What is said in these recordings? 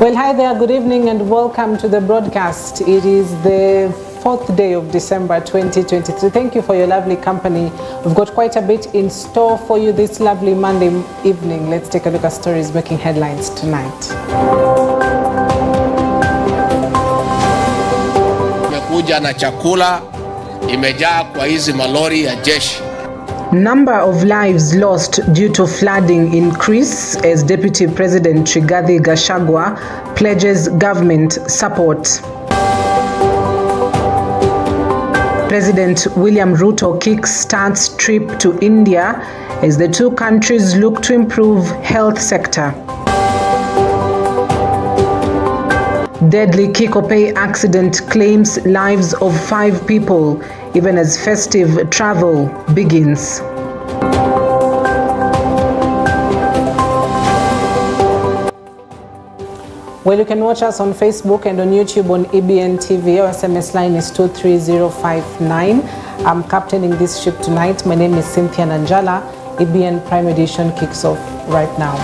Well, hi there, good evening and welcome to the broadcast. It is the 4th day of December 2023. Thank you for your lovely company. We've got quite a bit in store for you this lovely Monday evening. Let's take a look at stories making headlines tonight. Imekuja na chakula imejaa kwa hizi malori ya jeshi. Number of lives lost due to flooding increase as Deputy President Rigathi Gachagua pledges government support. President William Ruto kick-starts trip to India as the two countries look to improve health sector. Deadly Kikopey accident claims lives of 5 people even as festive travel begins. Well, you can watch us on Facebook and on YouTube on EBN TV. Our SMS line is 23059. I'm captaining this ship tonight. My name is Cynthia Nanjala. EBN Prime Edition kicks off right now.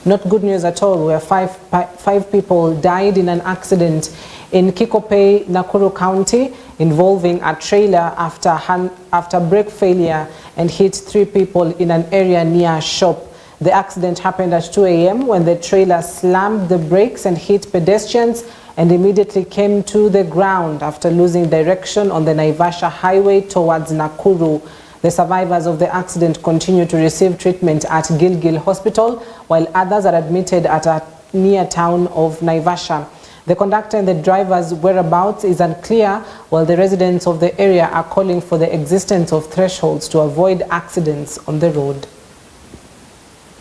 Not good news at all, where five people died in an accident in Kikopey, Nakuru County, involving a trailer after brake failure and hit 3 people in an area near a shop. The accident happened at 2 a.m. when the trailer slammed the brakes and hit pedestrians and immediately came to the ground after losing direction on the Naivasha highway towards Nakuru. The survivors of the accident continue to receive treatment at Gilgil Hospital, while others are admitted at a near town of Naivasha. The conductor and the driver's whereabouts is unclear, while the residents of the area are calling for the existence of thresholds to avoid accidents on the road.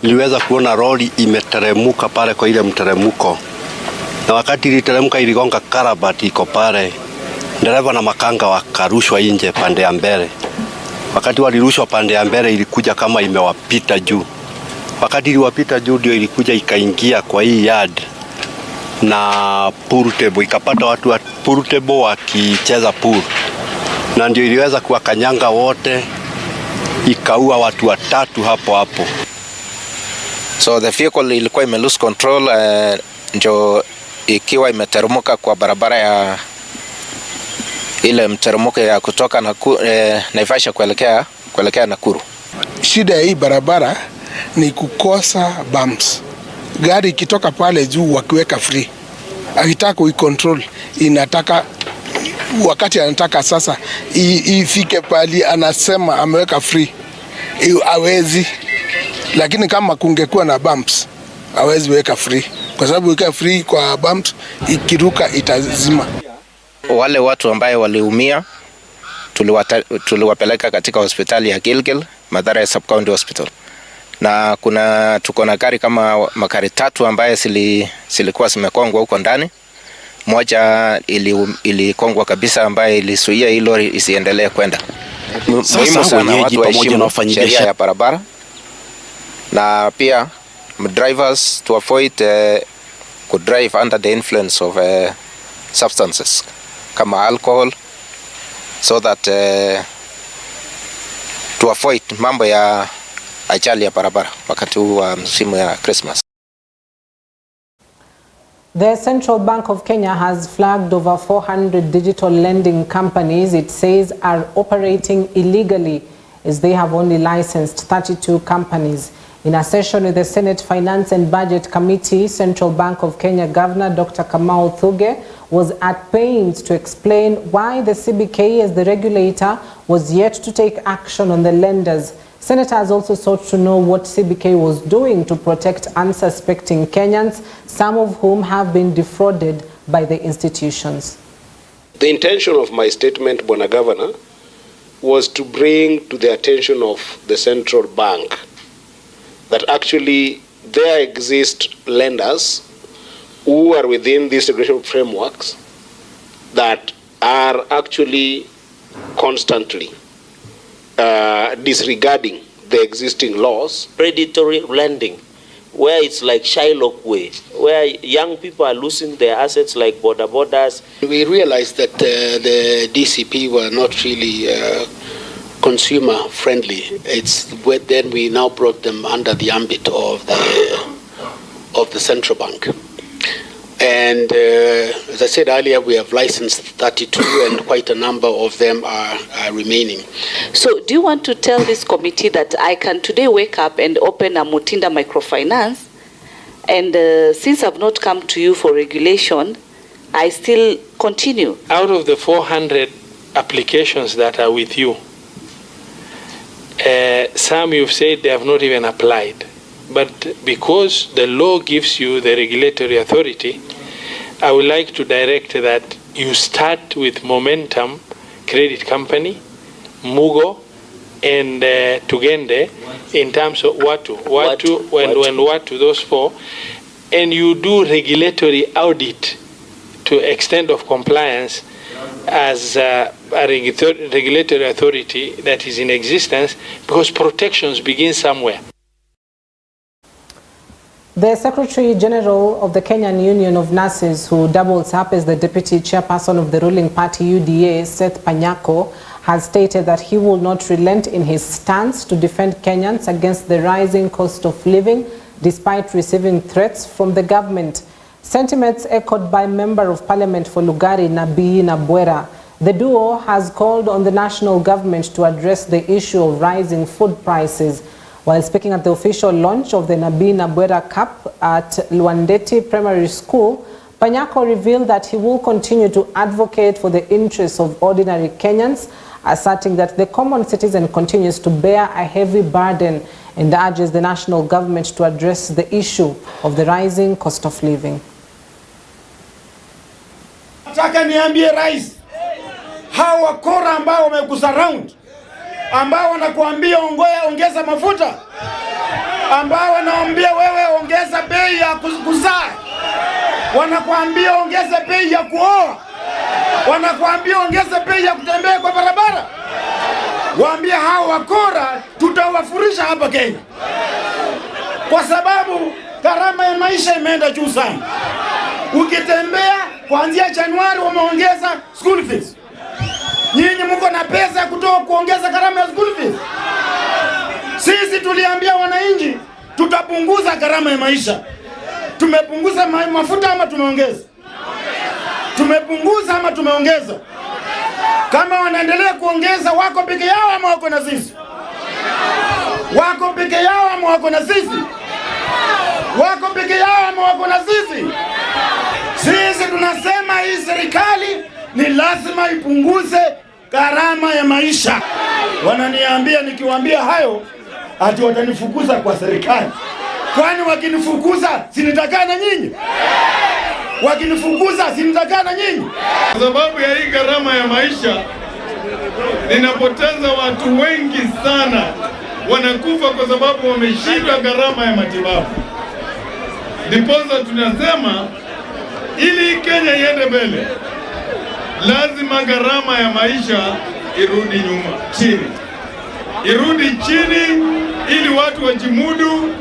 Niliweza kuona lori imeteremuka pale kwa ile mteremuko, na wakati iliteremuka iligonga karabati iko pale. Dereva na makanga wakarushwa nje pande ya mbele. Wakati walirushwa pande ya mbele ilikuja kama imewapita juu. Wakati iliwapita juu ndio ilikuja ikaingia kwa hii yard na pool table, ikapata watu wa pool table wakicheza pool, na ndio iliweza kuwakanyanga wote, ikaua watu 3 hapo. So the vehicle ilikuwa ime lose control, ndio ikiwa imeterumuka kwa barabara ya ile mterumuko ya kutoka Naivasha kuelekea Nakuru. Shida ya hii barabara ni kukosa bumps. Gari ikitoka pale juu wakiweka free, akitaka kuicontrol inataka wakati anataka sasa ifike pali anasema ameweka free, hawezi. Lakini kama kungekuwa na bumps hawezi weka free, kwa sababu weka free kwa bumps ikiruka itazima. Wale watu ambao waliumia tuliwapeleka katika hospitali ya Gilgil, Mathare Sub County Hospital. Na tuko na gari kama magari 3 ambaye zilikuwa zimekongwa huko ndani. Moja ilikongwa kabisa ambaye ilisuia hii lori isiendelee kwenda. Muhimu sana watu waheshimu sheria ya barabara. Na pia drivers to avoid could drive under the influence of substances kama alcohol, so that to avoid mambo ya ajali ya barabara wakati huu wa msimu ya Christmas. The Central Bank of Kenya has flagged over 400 digital lending companies it says are operating illegally, as they have only licensed 32 companies. In a session with the Senate Finance and Budget Committee, Central Bank of Kenya Governor Dr. Kamau Thuge was at pains to explain why the CBK, as the regulator, was yet to take action on the lenders. Senators also sought to know what CBK was doing to protect unsuspecting Kenyans, some of whom have been defrauded by the institutions. The intention of my statement, Bwana Governor, was to bring to the attention of the Central Bank that actually there exist lenders who are within these regulatory frameworks that are actually constantly disregarding the existing laws. Predatory lending, where it's like Shylock way, where young people are losing their assets like border borders. We realized that the DCP were not really consumer friendly. Then we now brought them under the ambit of the central bank. And as I said earlier, we have licensed 32 and quite a number of them are remaining. So do you want to tell this committee that I can today wake up and open a Mutinda microfinance, and since I've not come to you for regulation, I still continue? Out of the 400 applications that are with you, some you've said they have not even applied. But because the law gives you the regulatory authority, I would like to direct that you start with Momentum Credit Company, Mugo, and Tugende in terms of Watu, those four, and you do regulatory audit to extent of compliance as a regulatory authority that is in existence, because protections begin somewhere. The Secretary General of the Kenyan Union of Nurses, who doubles up as the Deputy Chairperson of the ruling party UDA, Seth Panyako, has stated that he will not relent in his stance to defend Kenyans against the rising cost of living, despite receiving threats from the government. Sentiments echoed by Member of Parliament for Lugari, Nabii Nabwera. The duo has called on the national government to address the issue of rising food prices. While speaking at the official launch of the Nabii Nabwera Cup at Luandeti Primary School, Panyako revealed that he will continue to advocate for the interests of ordinary Kenyans, asserting that the common citizen continues to bear a heavy burden, and urges the national government to address the issue of the rising cost of living. Nataka niambie rais, hawa wakora ambao wamekusurround, ambao wanakuambia ongeza mafuta, ambao wanaambia wewe ongeza bei ya kuzaa, wanakuambia ongeza bei ya kuoa, wanakuambia ongeza bei ya kutembea kwa barabara, waambie hao wakora tutawafurisha hapa Kenya, kwa sababu gharama ya maisha imeenda juu sana. Ukitembea kuanzia Januari wameongeza school fees. Nyinyi mko na pesa ya kutoa kuongeza gharama ya school fees? Sisi tuliambia wananchi tutapunguza gharama ya maisha. Tumepunguza mafuta ama tumeongeza? Tumepunguza ama tumeongeza? Kama wanaendelea kuongeza, wako peke yao ama wako na sisi? Wako peke yao ama wako na sisi? Wako peke yao ama wako na sisi? Sisi tunasema hii serikali ni lazima ipunguze gharama ya maisha. Wananiambia nikiwaambia hayo ati watanifukuza kwa serikali. Kwani wakinifukuza sinitakaa na nyinyi? Wakinifukuza sinitakaa na nyinyi? Kwa sababu ya hii gharama ya maisha ninapoteza watu wengi sana, wanakufa kwa sababu wameshindwa gharama ya matibabu. Ndiposa tunasema ili Kenya iende mbele, lazima gharama ya maisha irudi chini. Irudi chini ili watu wajimudu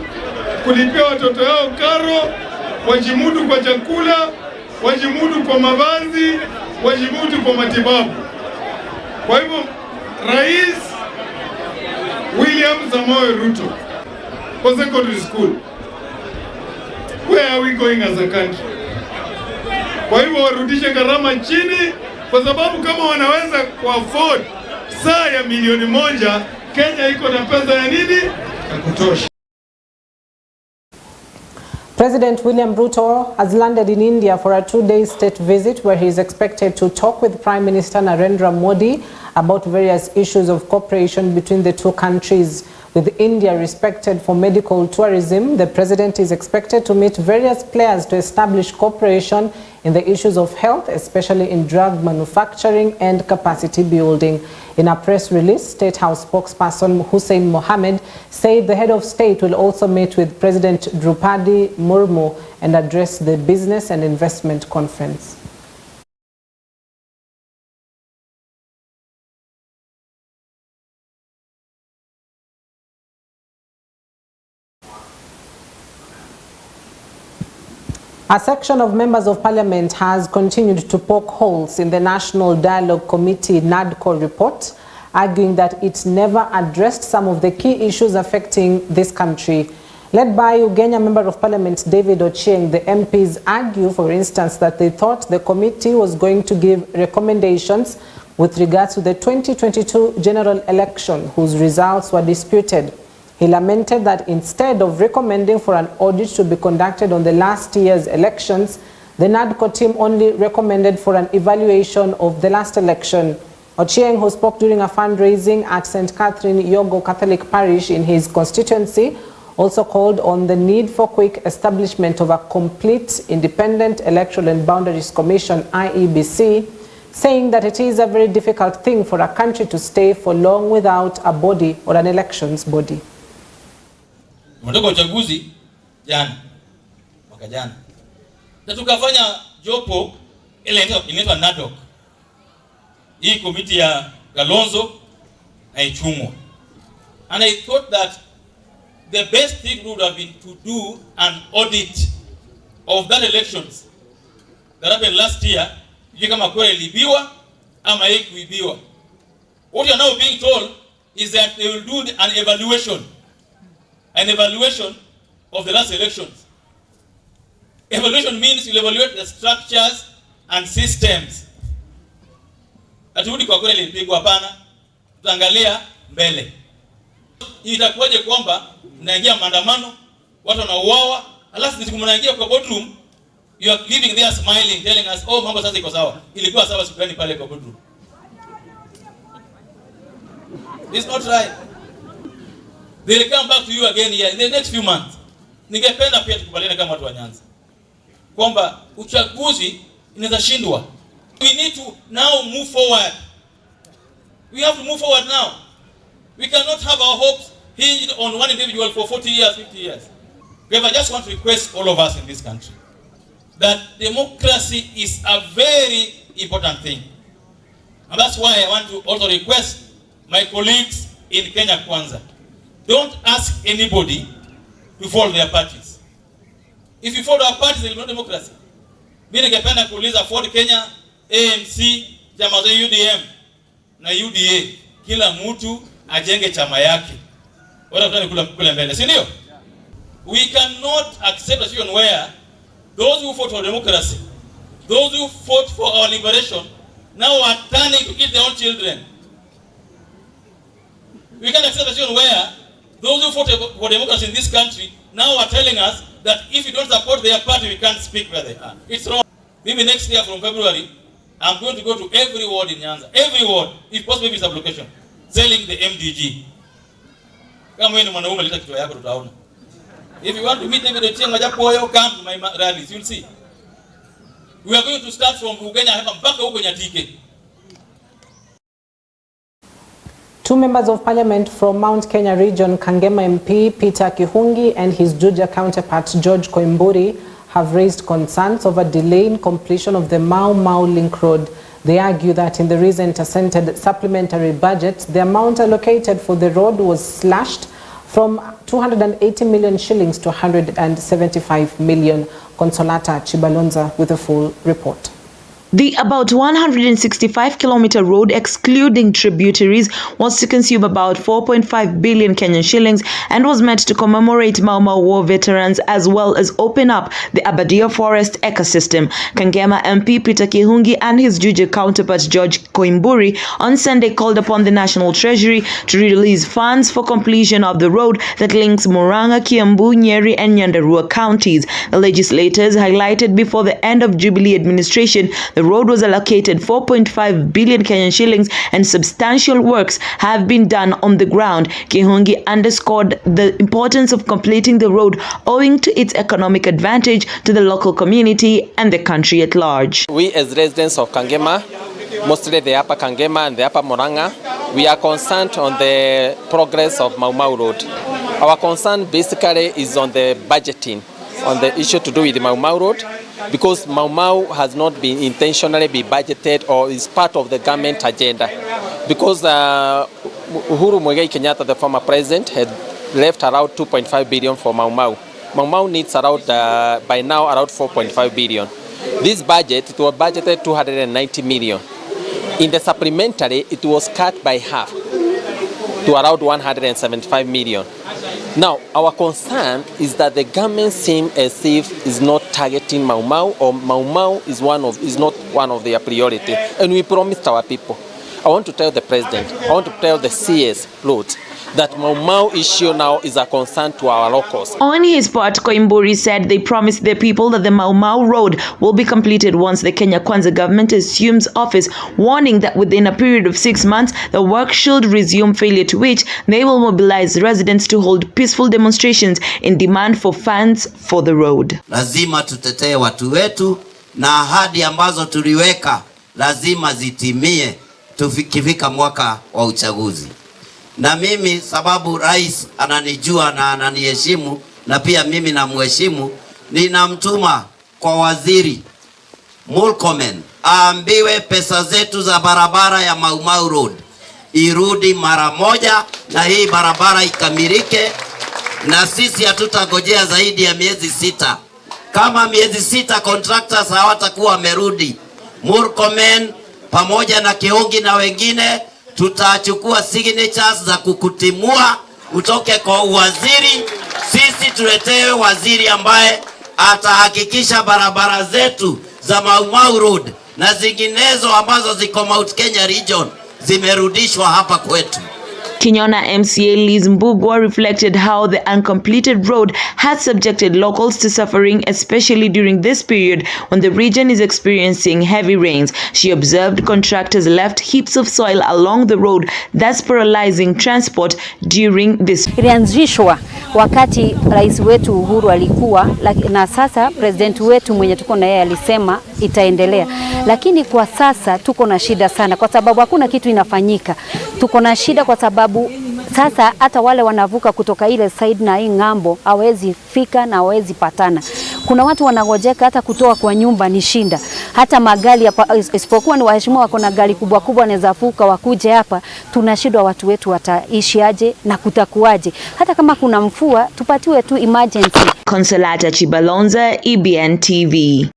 kulipia watoto yao karo, wajimudu kwa chakula, wajimudu kwa mavazi, wajimudu kwa matibabu. Kwa hivyo Rais William Samoei Ruto, for secondary school, where are we going as a country? Kwa hivyo warudishe gharama chini, kwa sababu kama wanaweza kuafford saa ya milioni 1, Kenya iko na pesa ya nini? Ya kutosha. President William Ruto has landed in India for a 2-day state visit, where he is expected to talk with Prime Minister Narendra Modi about various issues of cooperation between the two countries. With India respected for medical tourism, the president is expected to meet various players to establish cooperation in the issues of health, especially in drug manufacturing and capacity building. In a press release, State House spokesperson Hussein Mohammed said the head of state will also meet with President Drupadi Murmu and address the Business and Investment Conference. A section of members of parliament has continued to poke holes in the National Dialogue Committee NADCO report, arguing that it never addressed some of the key issues affecting this country. Led by Ugenya Member of Parliament David Ochieng, the MPs argue, for instance, that they thought the committee was going to give recommendations with regards to the 2022 general election, whose results were disputed. He lamented that instead of recommending for an audit to be conducted on the last year's elections, the NADCO team only recommended for an evaluation of the last election. Ochieng, who spoke during a fundraising at St. Catherine Yogo Catholic Parish in his constituency, also called on the need for quick establishment of a complete independent electoral and boundaries commission, IEBC, saying that it is a very difficult thing for a country to stay for long without a body or an elections body. Tumetoka uchaguzi jana, mwaka jana, na tukafanya jopo ile inaitwa NADOC, hii komiti ya Kalonzo na Ichung'wa, and I thought that the best thing would have been to do an audit of that elections that happened last year, kama kweli ilibiwa ama haikuibiwa. What you are now being told is that they will do an evaluation of the last elections. Evaluation means you'll evaluate the structures and systems. Aturudi kwa kweli ilipigwa, hapana, tutaangalia mbele. Itakuwaje kwamba mnaingia maandamano, watu wanauawa, alafu mnaingia kwa boardroom, you are living there smiling, telling us, oh, mambo sasa iko sawa. Ilikuwa sawa siku gani pale kwa boardroom? It's not right. They'll come back to you again here in the next few months. Ningependa pia tukubaliane kama watu wa Nyanza kwamba uchaguzi inaweza shindwa. We need to now move forward. We have to move forward now. We cannot have our hopes hinged on one individual for 40 years, 50 years. I just want to request all of us in this country that democracy is a very important thing. And that's why I want to also request my colleagues in Kenya Kwanza, don't ask anybody to follow their parties. If you follow our parties, there is no democracy. Mimi ningependa kuuliza Ford Kenya, ANC, chama za UDM na UDA, kila mtu ajenge chama yake. Wala tutani kula mbele, si ndio? We cannot accept a situation where those who fought for democracy, those who fought for our liberation, now are turning to kill their own children. We can't accept a situation where those who fought for democracy in this country now are telling us that if you don't support their party, we can't speak where they are. It's wrong. Maybe next year from February, I'm going to go to every ward in Nyanza, every ward, if possible with sublocation, selling the MDG. Kama wewe ni mwanaume leta kitu yako tutaona. If you want to meet David Ochieng Ajapoyo, come to my rallies, you'll see. We are going to start from Ugenya hapa mpaka huko Nyatike. Two members of parliament from Mount Kenya region, Kangema MP Peter Kihungi and his Juja counterpart George Koimburi, have raised concerns over delay in completion of the Mau Mau Link Road. They argue that in the recent assented supplementary budget, the amount allocated for the road was slashed from 280 million shillings to 175 million. Consolata Chibalonza with a full report. The about 165-kilometer road, excluding tributaries, was to consume about 4.5 billion Kenyan shillings and was meant to commemorate Mau Mau War veterans as well as open up the Abadia forest ecosystem. Kangema MP Peter Kihungi and his Juja counterpart George Koimburi on Sunday called upon the National Treasury to release funds for completion of the road that links Murang'a, Kiambu, Nyeri and Nyandarua counties. The legislators highlighted before the end of Jubilee administration the road was allocated 4.5 billion Kenyan shillings and substantial works have been done on the ground. Kihungi underscored the importance of completing the road owing to its economic advantage to the local community and the country at large. We as residents of Kangema, mostly the upper Kangema and the upper Murang'a, we are concerned on the progress of Mau Mau Road. Our concern basically is on the budgeting, on the issue to do with the Mau Mau Road, because Mau Mau has not been intentionally budgeted or is part of the government agenda. Because Uhuru Muigai Kenyatta, the former president, had left around 2.5 billion for Mau Mau. Mau Mau needs around, by now, around 4.5 billion. This budget, it was budgeted 290 million. In the supplementary, it was cut by half to around 175 million. Now, our concern is that the government seems as if is not targeting Mau Mau, or Mau Mau is not one of their priority. And we promised our people. I want to tell the president, I want to tell the CS Lord, that Mau Mau issue now is a concern to our locals. On his part, Koimburi said they promised the people that the Mau Mau road will be completed once the Kenya Kwanza government assumes office, warning that within a period of 6 months, the work should resume, failure to which they will mobilize residents to hold peaceful demonstrations in demand for funds for the road. Lazima tutetee watu wetu na ahadi ambazo tuliweka lazima zitimie tukifika mwaka wa uchaguzi. Na mimi sababu rais ananijua na ananiheshimu na pia mimi namheshimu, ninamtuma kwa waziri Murkomen aambiwe pesa zetu za barabara ya Mau Mau Road irudi mara moja na hii barabara ikamilike, na sisi hatutagojea zaidi ya miezi 6. Kama miezi 6 contractors hawatakuwa wamerudi, Murkomen pamoja na Kiongi na wengine tutachukua signatures za kukutimua utoke kwa waziri. Sisi tuletewe waziri ambaye atahakikisha barabara zetu za Mau Mau Road na zinginezo ambazo ziko Mount Kenya region zimerudishwa hapa kwetu. Kinyona MCA Liz Mbugwa reflected how the uncompleted road has subjected locals to suffering, especially during this period when the region is experiencing heavy rains. She observed contractors left heaps of soil along the road, thus paralyzing transport during this. Ilianzishwa wakati rais wetu Uhuru alikuwa, na sasa president wetu mwenye tuko na yeye alisema itaendelea. Lakini kwa sasa tuko na shida sana kwa sababu hakuna kitu inafanyika. Tuko na shida kwa sababu sasa hata wale wanavuka kutoka ile side na hii ngambo hawezi fika na hawezi patana. Kuna watu wanagojeka hata kutoa kwa nyumba ni shinda. Hata magari isipokuwa ni waheshimiwa wako na gari kubwa kubwa wanaweza fuka wakuje hapa, tunashindwa watu wetu wataishi aje na kutakuaje. Hata kama kuna mvua tupatiwe tu emergency. Consolata Chibalonza, EBN TV.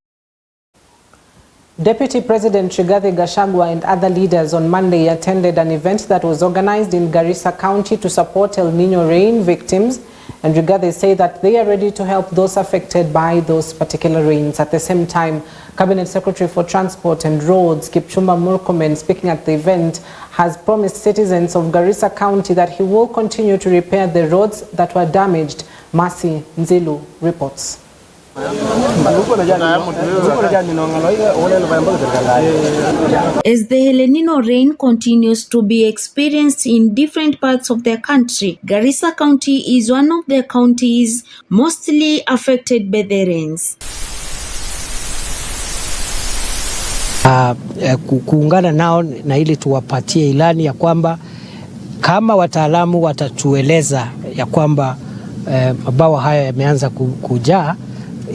Deputy President Rigathi Gachagua and other leaders on Monday attended an event that was organized in Garissa County to support El Nino rain victims, and Rigathi said that they are ready to help those affected by those particular rains. At the same time, Cabinet Secretary for Transport and Roads, Kipchumba Murkomen, speaking at the event, has promised citizens of Garissa County that he will continue to repair the roads that were damaged. Mercy Nzilu reports. As the El Nino rain continues to be experienced in different parts of the country, Garissa County is one of the counties mostly affected by the rains. Kuungana nao na ili tuwapatie ilani ya kwamba kama wataalamu watatueleza ya kwamba mabawa haya yameanza kujaa,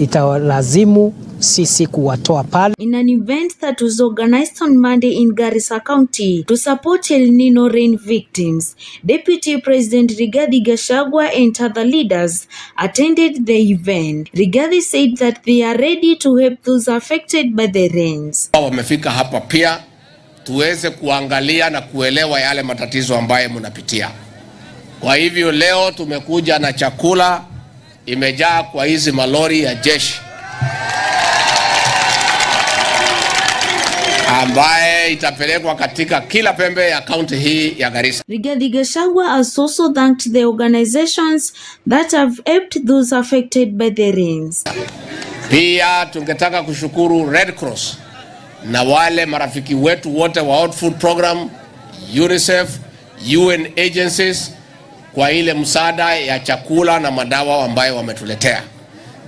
itawalazimu sisi kuwatoa pale. In an event that was organized on Monday in Garissa County to support El Nino rain victims, Deputy President Rigathi Gachagua and other leaders attended the event. Rigathi said that they are ready to help those affected by the rains. Wamefika hapa pia tuweze kuangalia na kuelewa yale matatizo ambayo mnapitia. Kwa hivyo leo tumekuja na chakula imejaa kwa hizi malori ya jeshi ambaye itapelekwa katika kila pembe ya kaunti hii ya Garissa. Rigathi Gachagua has also thanked the organizations that have helped those affected by the rains. Pia tungetaka kushukuru Red Cross na wale marafiki wetu wote wa World Food Program, UNICEF, UN agencies kwa ile msaada ya chakula na madawa ambayo wametuletea.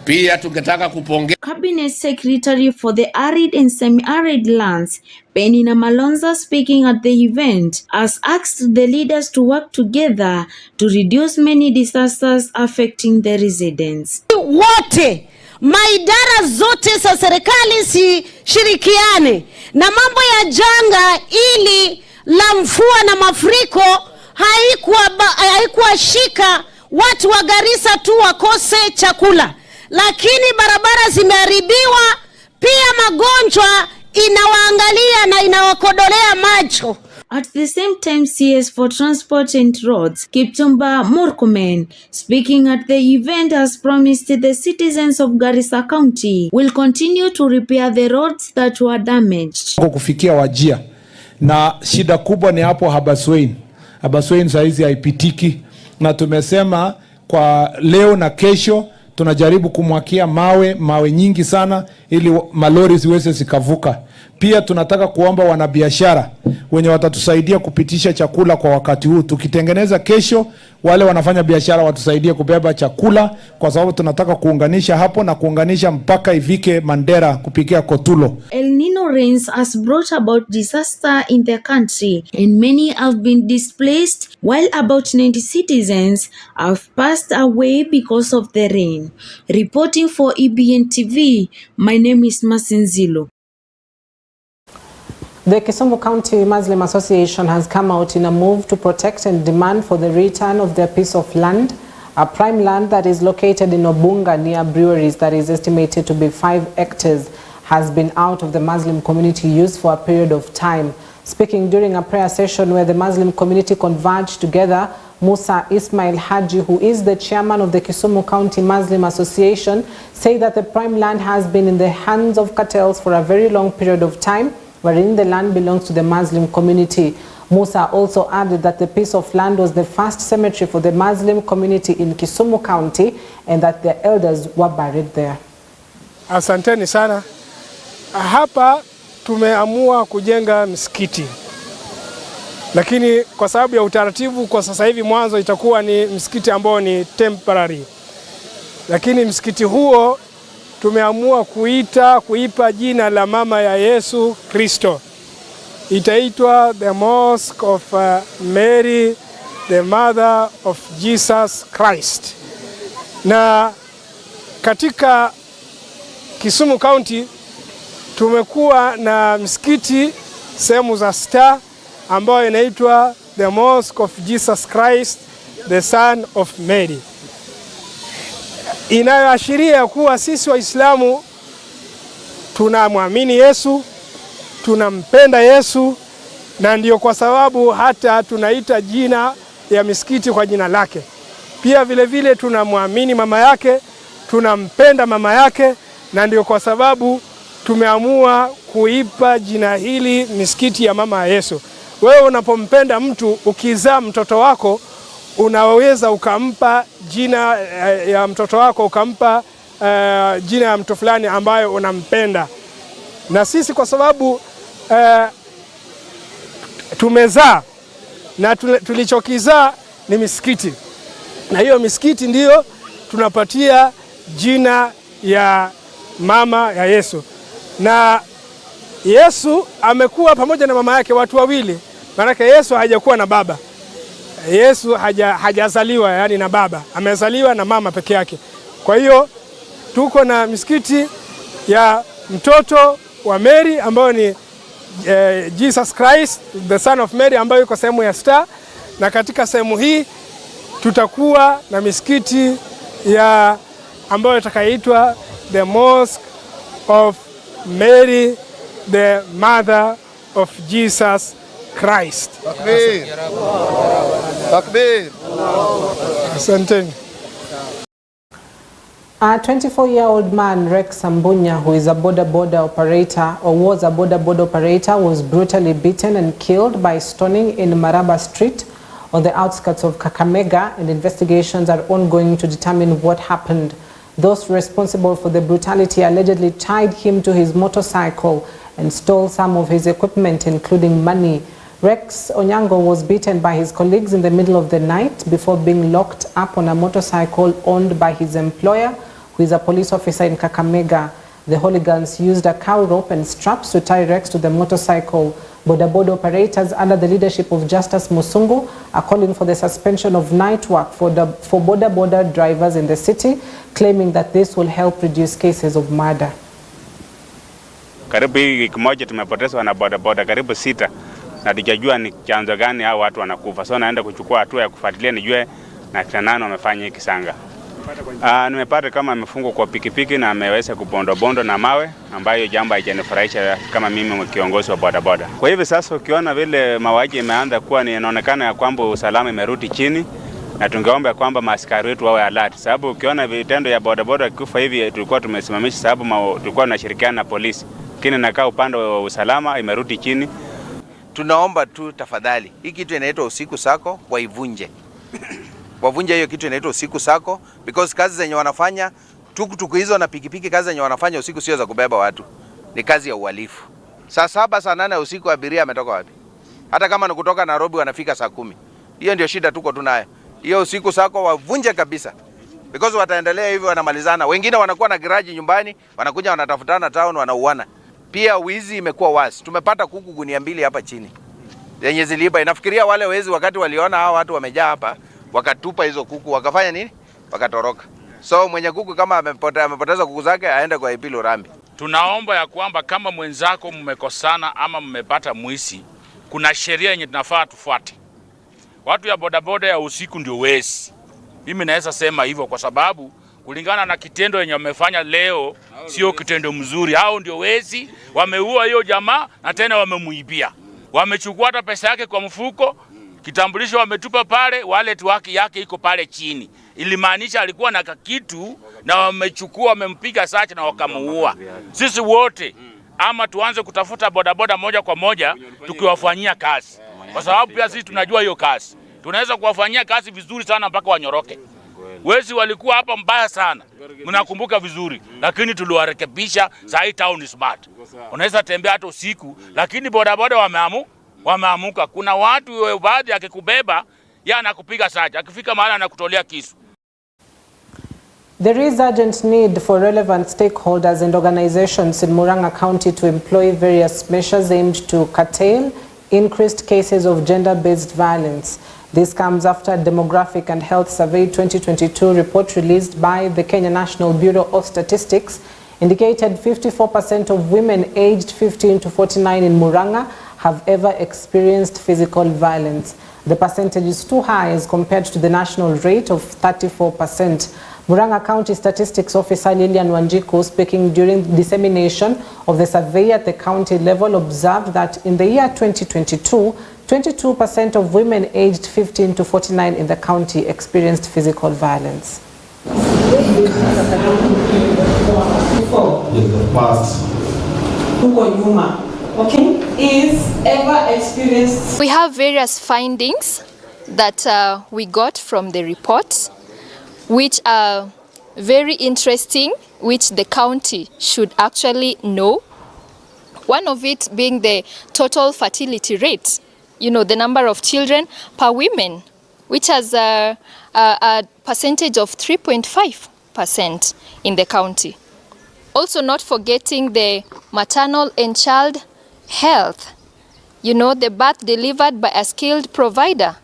Pia tungetaka kupongeza Cabinet Secretary for the Arid and Semi-Arid Lands, Penina Malonza, speaking at the event, has asked the leaders to work together to reduce many disasters affecting the residents. Wote maidara zote za serikali shirikiane na mambo ya janga ili la mvua na mafuriko haikuwa shika watu wa Garissa tu wakose chakula, lakini barabara zimeharibiwa, pia magonjwa inawaangalia na inawakodolea macho. At the same time, CS for Transport and Roads, Kipchumba Murkomen, speaking at the event, has promised the citizens of Garissa County will continue to repair the roads that were damaged. Kufikia Wajia na shida kubwa ni hapo Habaswein. Habaswein saizi haipitiki na tumesema kwa leo na kesho tunajaribu kumwakia mawe nyingi sana ili malori ziweze zikavuka. Pia tunataka kuomba wanabiashara wenye watatusaidia kupitisha chakula kwa wakati huu. Tukitengeneza kesho, wale wanafanya biashara watusaidie kubeba chakula, kwa sababu tunataka kuunganisha hapo na kuunganisha mpaka ifike Mandera kupikia Kotulo. El Nino rains has brought about disaster in the country and many have been displaced, while about 90 citizens have passed away because of the rain. Reporting for EBN TV, my name is Masinzilo. The Kisumu County Muslim Association has come out in a move to protect and demand for the return of their piece of land, a prime land that is located in Obunga near breweries that is estimated to be 5 hectares, has been out of the Muslim community use for a period of time. Speaking during a prayer session where the Muslim community converged together, Musa Ismail Haji, who is the chairman of the Kisumu County Muslim Association, said that the prime land has been in the hands of cartels for a very long period of time, wherein the land belongs to the Muslim community. Musa also added that the piece of land was the first cemetery for the Muslim community in Kisumu County and that their elders were buried there. Asanteni sana. Hapa tumeamua kujenga msikiti. Lakini kwa sababu ya utaratibu kwa sasa hivi mwanzo itakuwa ni msikiti ambao ni temporary. Lakini msikiti huo tumeamua kuipa jina la mama ya Yesu Kristo. Itaitwa the Mosque of Mary, the Mother of Jesus Christ. Na katika Kisumu County tumekuwa na msikiti sehemu za Star ambayo inaitwa the Mosque of Jesus Christ, the Son of Mary. Inayoashiria kuwa sisi Waislamu tunamwamini Yesu, tunampenda Yesu, na ndio kwa sababu hata tunaita jina ya misikiti kwa jina lake. Pia vile vile tunamwamini mama yake, tunampenda mama yake, na ndio kwa sababu tumeamua kuipa jina hili misikiti ya mama ya Yesu. Wewe unapompenda mtu, ukizaa mtoto wako, unaweza ukampa jina ya mtoto wako, ukampa jina ya mtu fulani ambayo unampenda. Na sisi kwa sababu tumezaa na tulichokizaa ni misikiti, na hiyo misikiti ndiyo tunapatia jina ya mama ya Yesu. Na Yesu amekuwa pamoja na mama yake watu wawili, maana Yesu hajakuwa na baba. Yesu hajazaliwa yani na baba, amezaliwa na mama peke yake. Kwa hiyo tuko na misikiti ya mtoto wa Mary ambayo ni Jesus Christ, the Son of Mary, ambayo iko sehemu ya Star, na katika sehemu hii tutakuwa na misikiti ya ambayo itakaitwa the Mosque of Mary, the Mother of Jesus Christ. Takbir. Takbir. Asanteni. A 24-year-old man, Rex Sambunya, who is a border operator or was a border operator, was brutally beaten and killed by stoning in Maraba Street on the outskirts of Kakamega, and investigations are ongoing to determine what happened. Those responsible for the brutality allegedly tied him to his motorcycle and stole some of his equipment, including money. Rex Onyango was beaten by his colleagues in the middle of the night before being locked up on a motorcycle owned by his employer, who is a police officer in Kakamega. The hooligans used a cow rope and straps to tie Rex to the motorcycle. Boda operators under the leadership of Justice Musungu are calling for the suspension of night work for border drivers in the city, claiming that this will help reduce cases of murder. Karibu wiki moja tumepoteza wana boda karibu 6 na tujajua ni chanzo gani hao watu wanakufa. So naenda kuchukua hatua ya kufuatilia nijue na kina nani wamefanya hiki sanga. Nimepata kama amefungwa kwa pikipiki na ameweza kubondobondo na mawe, ambayo jambo haijanifurahisha kama mimi kiongozi wa bodaboda. Kwa hivyo sasa ukiona vile mauaji imeanza kuwa, inaonekana ya kwamba usalama imerudi chini, na tungeomba kwamba maaskari wetu wawe alert, sababu ukiona vitendo ya bodaboda kufa hivi tulikuwa tumesimamisha, sababu tulikuwa tunashirikiana na polisi, lakini nakaa upande wa usalama imerudi chini. Tunaomba tu tafadhali, hii kitu inaitwa usiku sako waivunje. Wavunje hiyo kitu inaitwa usiku sako, because kazi zenye wanafanya tukutuku hizo na pikipiki, kazi zenye wanafanya usiku sio za kubeba watu, ni kazi ya uhalifu. Saa 7 saa 8 usiku abiria ametoka wapi? Hata kama ni kutoka Nairobi wanafika saa 10. Hiyo ndio shida tuko tunayo. Hiyo usiku sako wavunje kabisa, because wataendelea hivyo, wanamalizana. Wengine wanakuwa na garage nyumbani, wanakuja wanatafutana town, wanauana. Pia wizi imekuwa wasi. Tumepata kuku gunia 2 hapa chini yenye ziliiba. Inafikiria wale wezi wakati waliona hao watu wamejaa hapa, wakatupa hizo kuku, wakafanya nini? Wakatoroka. So mwenye kuku kama amepoteza kuku zake aende kwa Ipilo Rambi. Tunaomba ya kwamba kama mwenzako mmekosana ama mmepata mwisi, kuna sheria yenye tunafaa tufuate. Watu ya bodaboda ya usiku ndio wezi. Mimi naweza sema hivyo kwa sababu kulingana na kitendo yenye wamefanya leo sio kitendo mzuri. Hao ndio wezi, wameua hiyo jamaa na tena wamemuibia. Wamechukua hata pesa yake kwa mfuko, kitambulisho wametupa pale, wallet yake iko pale chini. Ilimaanisha alikuwa na kitu na wamechukua, wamempiga sacha na wakamuua. Sisi wote ama tuanze kutafuta bodaboda moja kwa moja tukiwafanyia kazi. Kwa sababu pia sisi tunajua hiyo kazi. Tunaweza kuwafanyia kazi vizuri sana mpaka wanyoroke. Wezi walikuwa hapa mbaya sana, mnakumbuka vizuri, lakini tuliwarekebisha. Sasa town is smart. Unaweza tembea hata usiku, lakini bodaboda wameamuka. Kuna watu baadhi akikubeba yeye anakupiga saja, akifika mahali anakutolea kisu. There is urgent need for relevant stakeholders and organizations in Murang'a County to employ various measures aimed to curtail increased cases of gender-based violence. This comes after a Demographic and Health Survey 2022 report released by the Kenya National Bureau of Statistics indicated 54% of women aged 15 to 49 in Murang'a have ever experienced physical violence. The percentage is too high as compared to the national rate of 34%. Murang'a County Statistics Officer Lilian Wanjiku, speaking during dissemination of the survey at the county level, observed that in the year 2022, 22% of women aged 15 to 49 in the county experienced physical violence. We have various findings that we got from the report, which are very interesting, which the county should actually know. One of it being the total fertility rate, you know, the number of children per woman, which has a percentage of 3.5% in the county. Also not forgetting the maternal and child health, you know, the birth delivered by a skilled provider.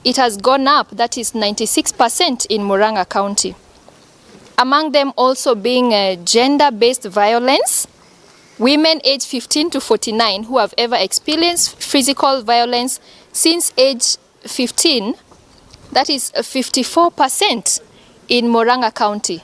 It has gone up, that is 96% in Murang'a County. Among them also being gender-based violence, women aged 15 to 49 who have ever experienced physical violence since age 15, that is 54% in Murang'a County.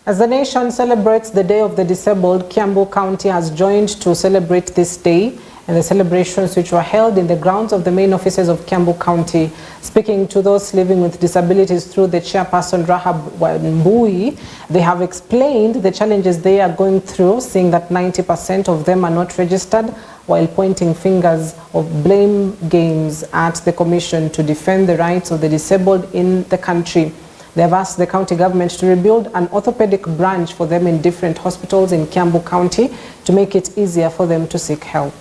As the nation celebrates the Day of the Disabled, Kiambu County has joined to celebrate this day and the celebrations which were held in the grounds of the main offices of Kiambu County. Speaking to those living with disabilities through the chairperson Rahab Wambui, they have explained the challenges they are going through, seeing that 90% of them are not registered, while pointing fingers of blame games at the commission to defend the rights of the disabled in the country. They have asked the county government to rebuild an orthopedic branch for them in different hospitals in Kiambu County to make it easier for them to seek help.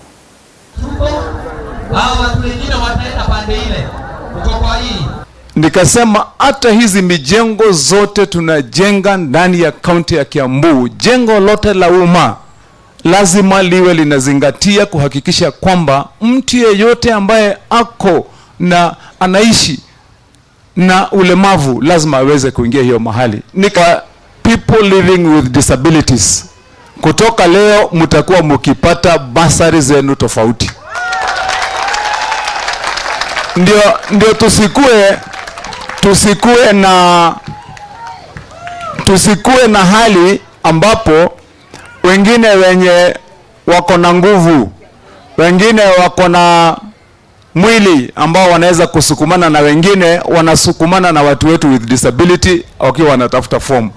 Nikasema hata hizi mijengo zote tunajenga ndani ya kaunti ya Kiambu, jengo lote la umma lazima liwe linazingatia kuhakikisha kwamba mtu yeyote ambaye ako na anaishi na ulemavu lazima aweze kuingia hiyo mahali. Nika people living with disabilities, kutoka leo mtakuwa mkipata basari zenu tofauti. Ndio tusikue tusikue na hali ambapo wengine wenye wako na nguvu, wengine wako na mwili ambao wanaweza kusukumana na wengine wanasukumana na watu wetu with disability wakiwa wanatafuta form.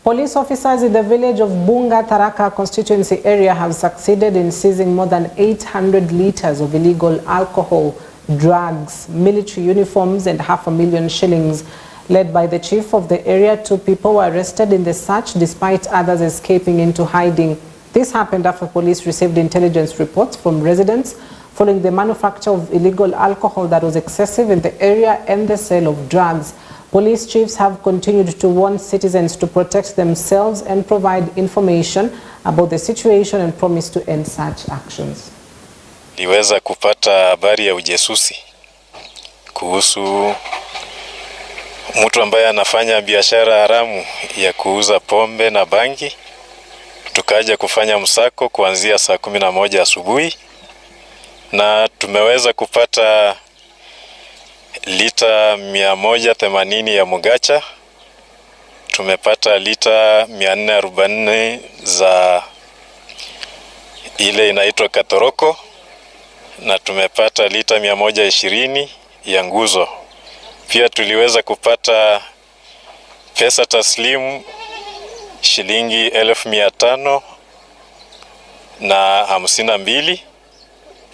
Police officers in the village of Bunga Tharaka constituency area have succeeded in seizing more than 800 liters of illegal alcohol, drugs, military uniforms and 500,000 shillings. Led by the chief of the area, 2 people were arrested in the search despite others escaping into hiding. This happened after police received intelligence reports from residents following the manufacture of illegal alcohol that was excessive in the area and the sale of drugs. Police chiefs have continued to warn citizens to protect themselves and provide information about the situation and promise to end such actions. Niweza kupata habari ya ujasusi kuhusu mtu ambaye anafanya biashara haramu ya kuuza pombe na bangi. Tukaja kufanya msako kuanzia saa 11 asubuhi na tumeweza kupata lita 180 ya mugacha. Tumepata lita 440 za ile inaitwa katoroko na tumepata lita 120 ya nguzo. Pia tuliweza kupata pesa taslimu shilingi 1552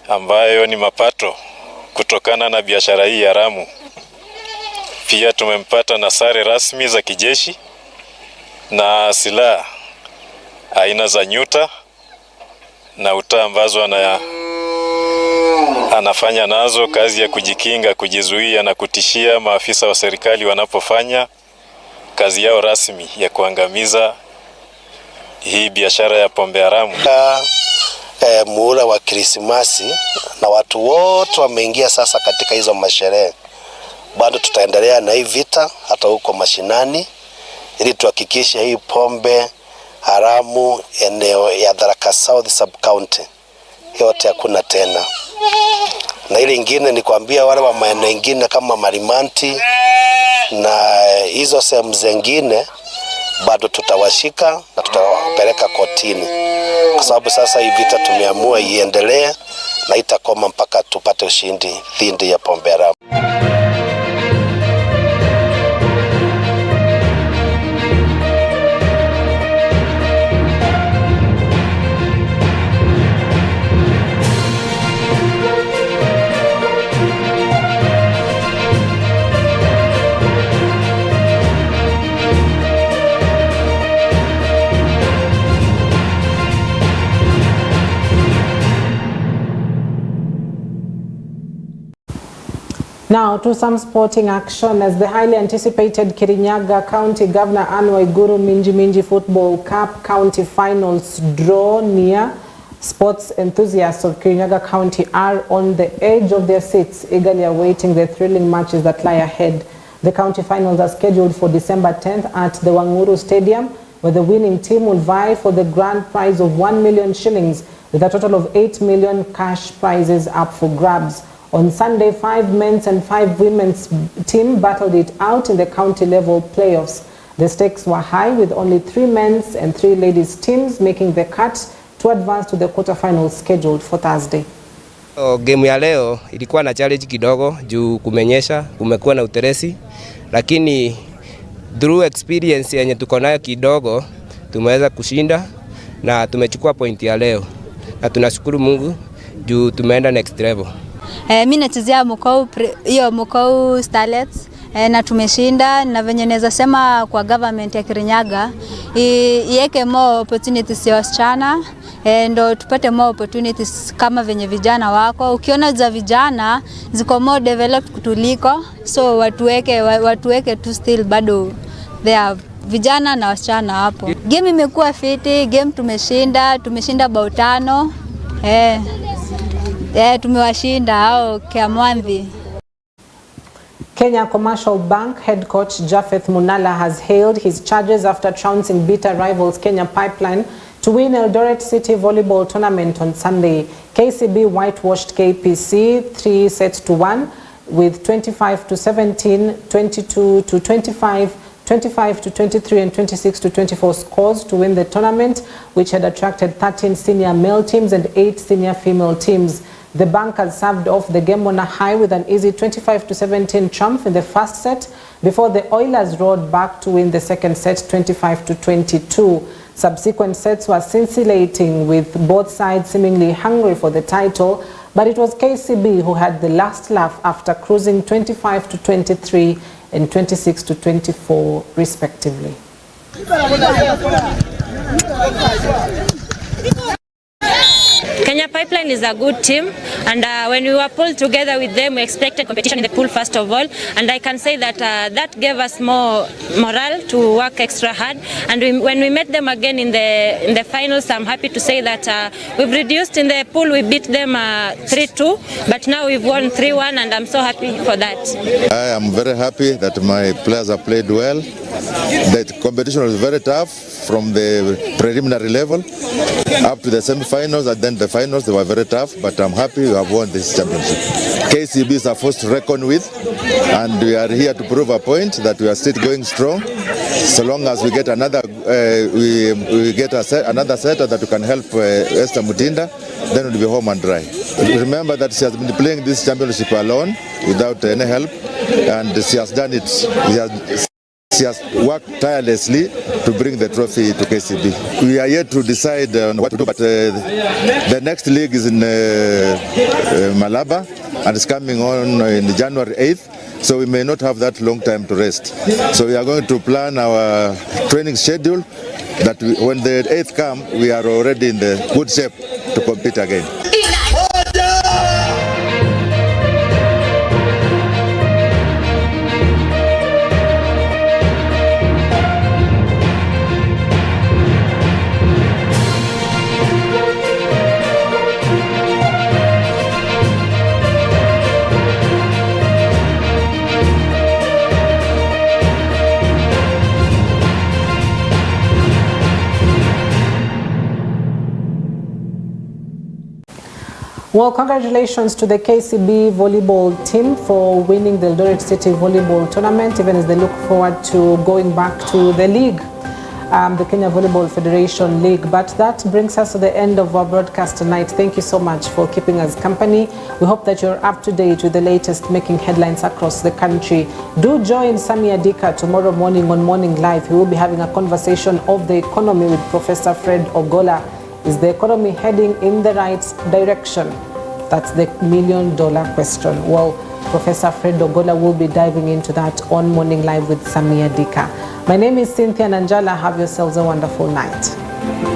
ambayo ni mapato kutokana na biashara hii haramu. Pia tumempata na sare rasmi za kijeshi na silaha aina za nyuta na uta ambazo anafanya nazo kazi ya kujikinga, kujizuia na kutishia maafisa wa serikali wanapofanya kazi yao rasmi ya kuangamiza hii biashara ya pombe haramu. Muhula wa Krismasi na watu wote wameingia sasa katika hizo masherehe. Bado tutaendelea na hii vita hata huko mashinani ili tuhakikishe hii pombe haramu eneo ya Tharaka South sub county yote hakuna tena. Na ile ingine ni kuambia wale wa maeneo mengine kama Marimanti na hizo sehemu zingine bado tutawashika na tutawapeleka kotini, kwa sababu sasa hii vita tumeamua iendelee na itakoma mpaka tupate ushindi dhidi ya pombe haramu. Now to some sporting action as the highly anticipated Kirinyaga County Governor Anne Waiguru Minji Football Cup County Finals draw near. Sports enthusiasts of Kirinyaga County are on the edge of their seats, eagerly awaiting the thrilling matches that lie ahead. The county finals are scheduled for December 10th at the Wanguru Stadium, where the winning team will vie for the grand prize of 1 million shillings, with a total of 8 million cash prizes up for grabs. On Sunday, 5 men's and 5 women's team battled it out in the county level playoffs. The stakes were high, with only 3 men's and 3 ladies teams making the cut to advance to the quarterfinals scheduled for Thursday. Game ya leo ilikuwa na challenge kidogo juu kumenyesha, kumekuwa na uteresi, lakini through experience yenye tuko nayo kidogo tumeweza kushinda na tumechukua point ya leo. Na tunashukuru Mungu juu tumeenda next level. Mimi nachezea Mukau Starlets na tumeshinda, na venye naweza sema kwa government ya Kirinyaga iweke more opportunities ya wasichana ndo tupate more opportunities kama venye vijana wako. Ukiona za vijana ziko more developed kutuliko, so watuweke tu still bado there vijana na wasichana hapo. Game imekuwa fiti, game tumeshinda bao 5. Tumewashinda hao Kiamwanzi. Kenya Commercial Bank head coach Japheth Munala has hailed his charges after trouncing bitter rivals Kenya Pipeline to win Eldoret City Volleyball Tournament on Sunday. KCB whitewashed KPC 3-1 with 25-17, 22-25, 25-23 and 26-24 scores to win the tournament, which had attracted 13 senior male teams and 8 senior female teams. The Bankers served off the game on a high with an easy 25-17 triumph in the first set before the Oilers roared back to win the second set 25-22. Subsequent sets were scintillating with both sides seemingly hungry for the title, but it was KCB who had the last laugh after cruising 25-23 and 26-24 respectively. Kenya Pipeline is a good team, and when we were pulled together with them, we expected competition in the pool first of all, and I can say that that gave us more morale to work extra hard. And when we met them again in the finals, I'm happy to say that we've reduced in the pool. We beat them 3-2, but now we've won 3-1, and I'm so happy for that. I am very happy that my players have played well. The competition was very tough from the preliminary level up to the semi-finals, and then the finals. They were very tough, but I'm happy we have won this championship. KCB is a force to reckon with, and we are here to prove a point that we are still going strong. So long as we get another, another setter that we can help Esther Mutinda, then we'll be home and dry. Remember that she has been playing this championship alone without any help, and she has done it. She has worked tirelessly to bring the trophy to KCB. We are yet to decide on what to do, but the next league is in Malaba, and it's coming on in January 8th, so we may not have that long time to rest. So we are going to plan our training schedule that when the 8th comes, we are already in the good shape to compete again. Well, congratulations to the KCB volleyball team for winning the Eldoret City Volleyball Tournament, even as they look forward to going back to the league, the Kenya Volleyball Federation League. But that brings us to the end of our broadcast tonight. Thank you so much for keeping us company. We hope that you're up to date with the latest making headlines across the country. Do join Samia Dika tomorrow morning on Morning Live. He will be having a conversation of the economy with Professor Fred Ogola. Is the economy heading in the right direction? That's the million-dollar question. Well, Professor Fred Ogola will be diving into that on Morning Live with Samia Dika. My name is Cynthia Nanjala. Have yourselves a wonderful night.